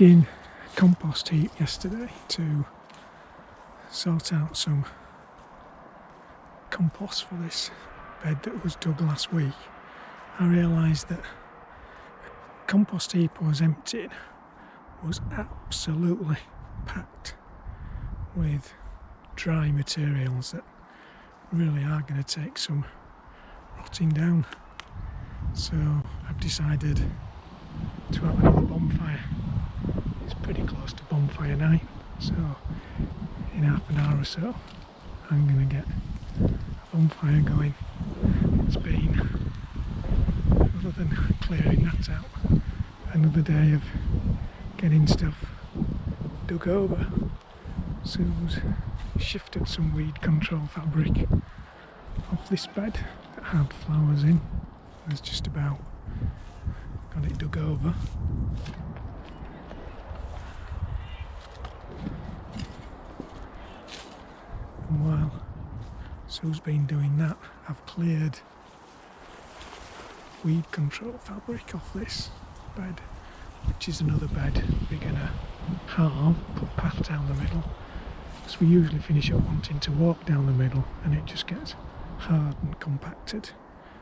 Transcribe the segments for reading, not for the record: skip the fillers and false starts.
emptying a compost heap yesterday to sort out some compost for this bed that was dug last week, I realised that the compost heap I was emptying was absolutely packed with dry materials that really are going to take some rotting down. So I've decided to have another bonfire. It's pretty close to bonfire night, so in half an hour or so I'm going to get a bonfire going. It's been, other than clearing that out, another day of getting stuff dug over. Sue's shifted some weed control fabric off this bed that had flowers in. There's just about got it dug over. And while Sue's been doing that, I've cleared weed control fabric off this bed, which is another bed we're going to halve, put path down the middle, because we usually finish up wanting to walk down the middle and it just gets hard and compacted.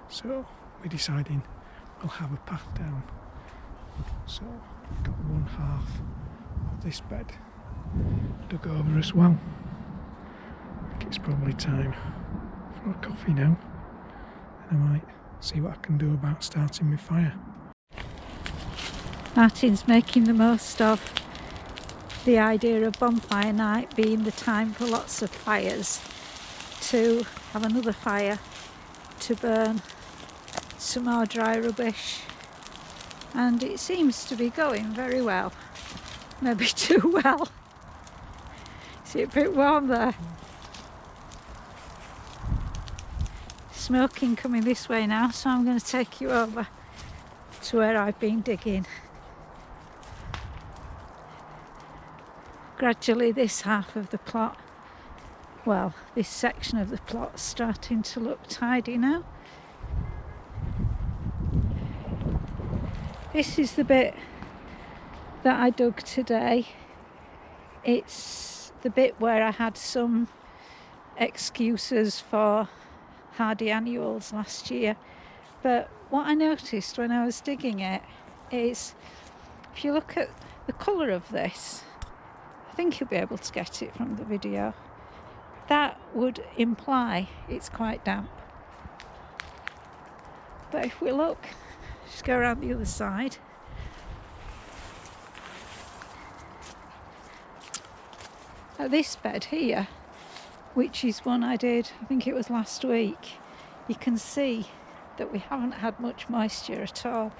So we're deciding we'll have a path down. So we've got one half of this bed dug over as well. I think it's probably time for a coffee now, and I might see what I can do about starting my fire. Martyn's making the most of the idea of bonfire night being the time for lots of fires, to have another fire to burn some more dry rubbish, and it seems to be going very well. Maybe too well. Is it a bit warm there? Smoking coming this way now, so I'm going to take you over to where I've been digging. Gradually this half of the plot, well, this section of the plot's starting to look tidy now. This is the bit that I dug today. It's the bit where I had some excuses for hardy annuals last year. But what I noticed when I was digging it is, if you look at the colour of this, I think you'll be able to get it from the video, that would imply it's quite damp. But if we look, just go around the other side, at this bed here, which is one I did, I think it was last week, you can see that we haven't had much moisture at all,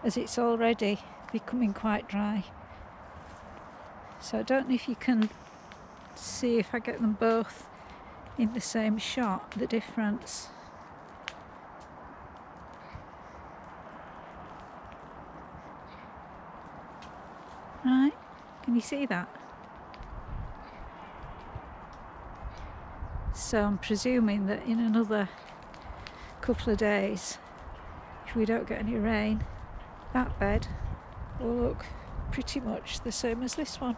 as it's already becoming quite dry. So I don't know if you can see, if I get them both in the same shot, the difference. Right, can you see that? So I'm presuming that in another couple of days, if we don't get any rain, that bed will look pretty much the same as this one.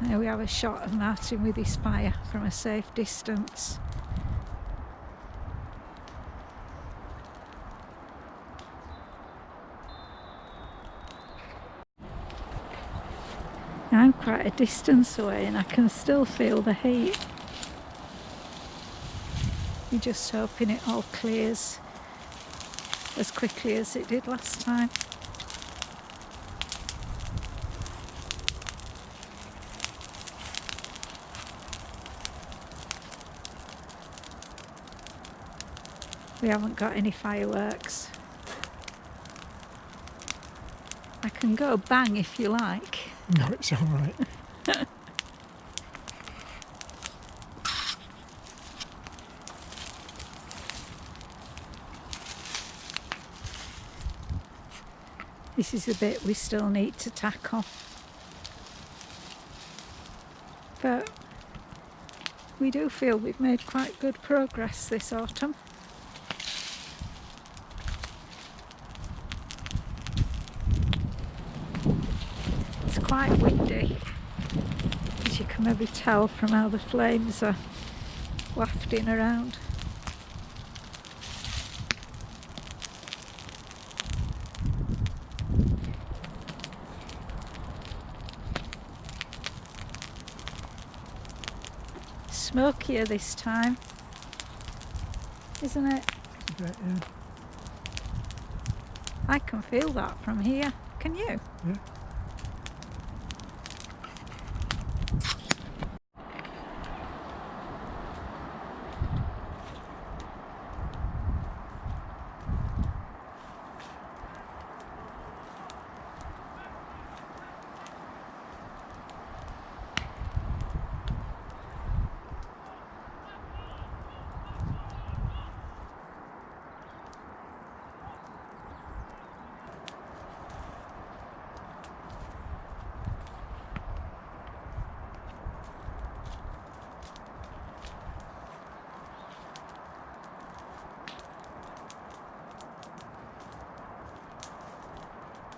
There we have a shot of Martyn with his fire from a safe distance. I'm quite a distance away and I can still feel the heat. We're just hoping it all clears as quickly as it did last time. We haven't got any fireworks. I can go bang if you like. No, it's all right. This is the bit we still need to tackle. But we do feel we've made quite good progress this autumn. It's quite windy, as you can maybe tell from how the flames are wafting around. Smokier this time, isn't it? A bit, yeah. I can feel that from here. Can you? Yeah.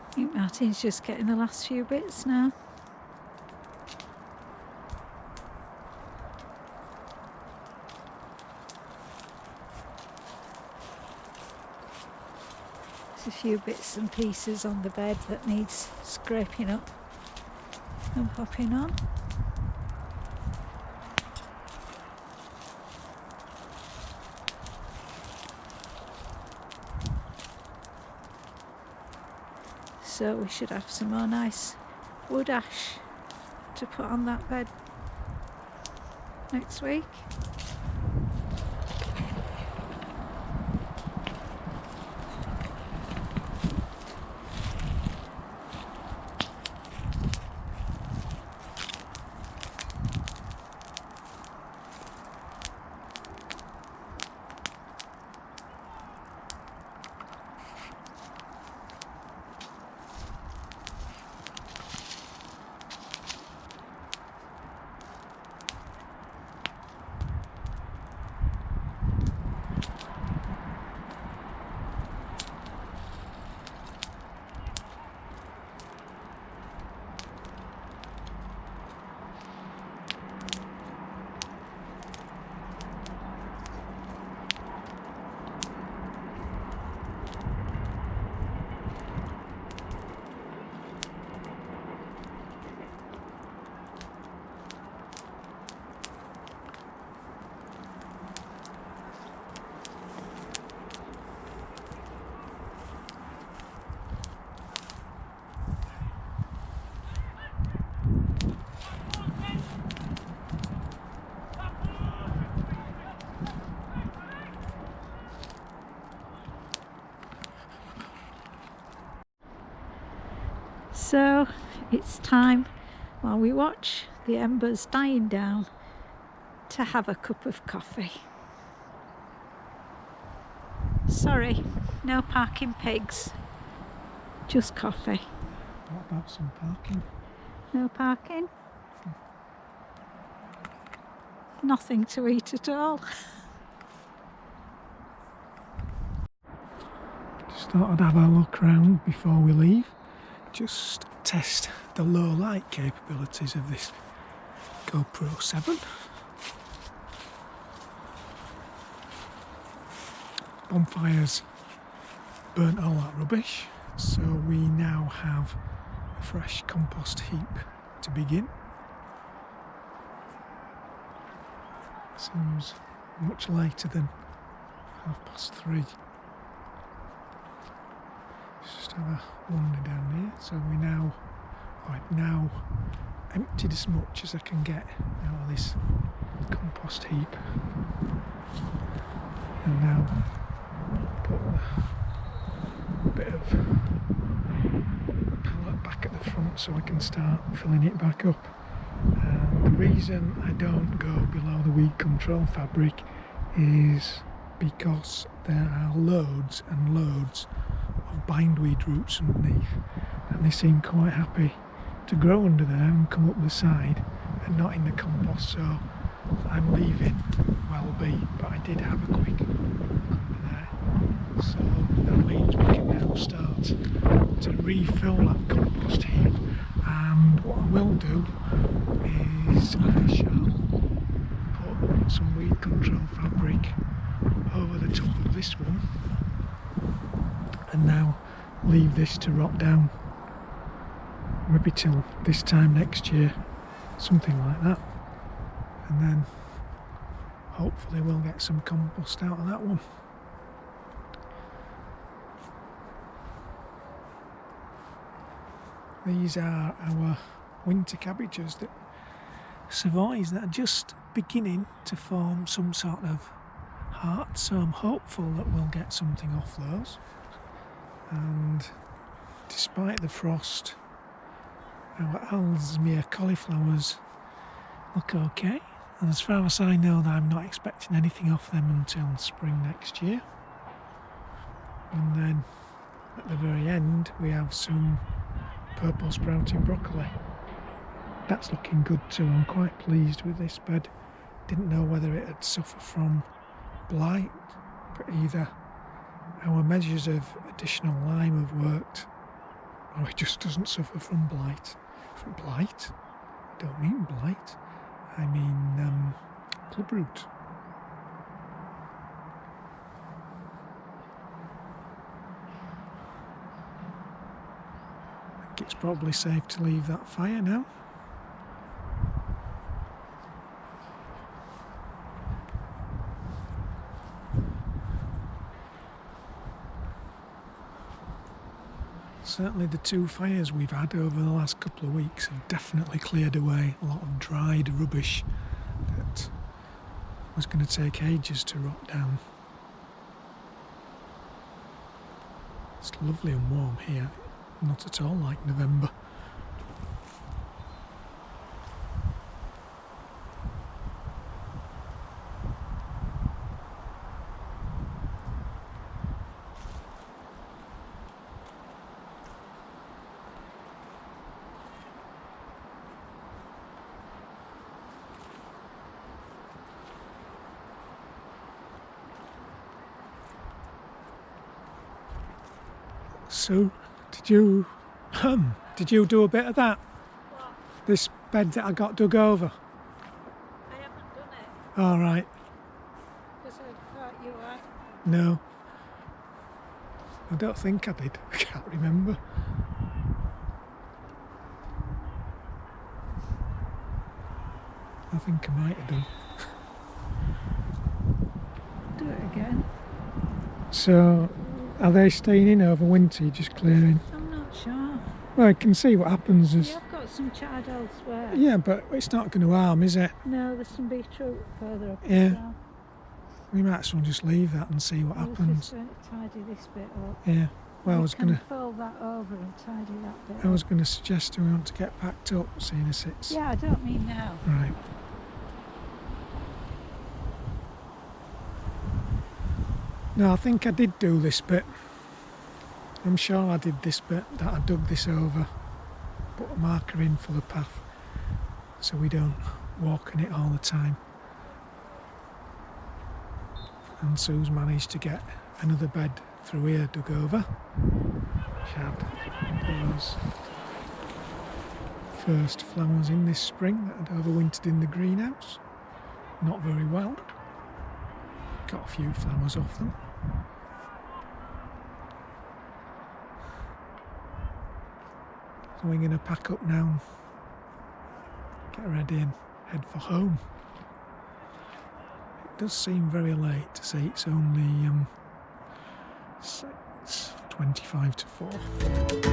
I think Martyn's just getting the last few bits now. There's a few bits and pieces on the bed that needs scraping up and popping on. So we should have some more nice wood ash to put on that bed next week. So it's time, while we watch the embers dying down, to have a cup of coffee. Sorry, no parking pigs, just coffee. What about some parking? No parking? Nothing to eat at all. Just thought I'd have a look around before we leave. Just test the low light capabilities of this GoPro 7. Bonfires burnt all that rubbish, so we now have a fresh compost heap to begin. Seems much later than 3:30. Just have a wander down here. So I've now emptied as much as I can get out of this compost heap, and now put a bit of pallet back at the front so I can start filling it back up. The reason I don't go below the weed control fabric is because there are loads and loads of bindweed roots underneath, and they seem quite happy to grow under there and come up the side and not in the compost. So I'm leaving will be, but I did have a quick under there, so that means we can now start to refill that compost heap. And what I will do is I shall put some weed control fabric over the top of this one and now leave this to rot down, maybe till this time next year, something like that, and then hopefully we'll get some compost out of that one. These are our winter cabbages that survive, that are just beginning to form some sort of heart, so I'm hopeful that we'll get something off those. And despite the frost, our Ellesmere cauliflowers look okay, and as far as I know, I'm not expecting anything off them until spring next year. And then at the very end we have some purple sprouting broccoli. That's looking good too. I'm quite pleased with this bed. Didn't know whether it had suffered from blight, but either our measures of additional lime have worked, or it just doesn't suffer from blight. From blight? I don't mean blight. I mean clubroot. I think it's probably safe to leave that fire now. Certainly the two fires we've had over the last couple of weeks have definitely cleared away a lot of dried rubbish that was going to take ages to rot down. It's lovely and warm here, not at all like November. So, did you do a bit of that? What? This bed that I got dug over? I haven't done it All right. because I thought you had. No. I don't think I did. I can't remember. I think I might have done. Do it again. So, are they staying in over winter? You're just clearing? I'm not sure. Well, you can see what happens is... Yeah, I've got some chard elsewhere. Yeah, but it's not going to harm, is it? No, there's some beetroot further up Yeah. as well. We might as well just leave that and see what I was happens. just going to tidy this bit up. Yeah. Well, I We was can going to... fold that over and tidy that bit I was up. going to suggest we want to get packed up, seeing as it's... Yeah, I don't mean now. Right. No, I think I did do this bit. I'm sure I did this bit, that I dug this over, put a marker in for the path so we don't walk in it all the time. And Sue's managed to get another bed through here dug over. She had those first flowers in this spring that had overwintered in the greenhouse. Not very well. Got a few flowers off them. So we're going to pack up now, get ready and head for home. It does seem very late to say it's only 6:25 to 4.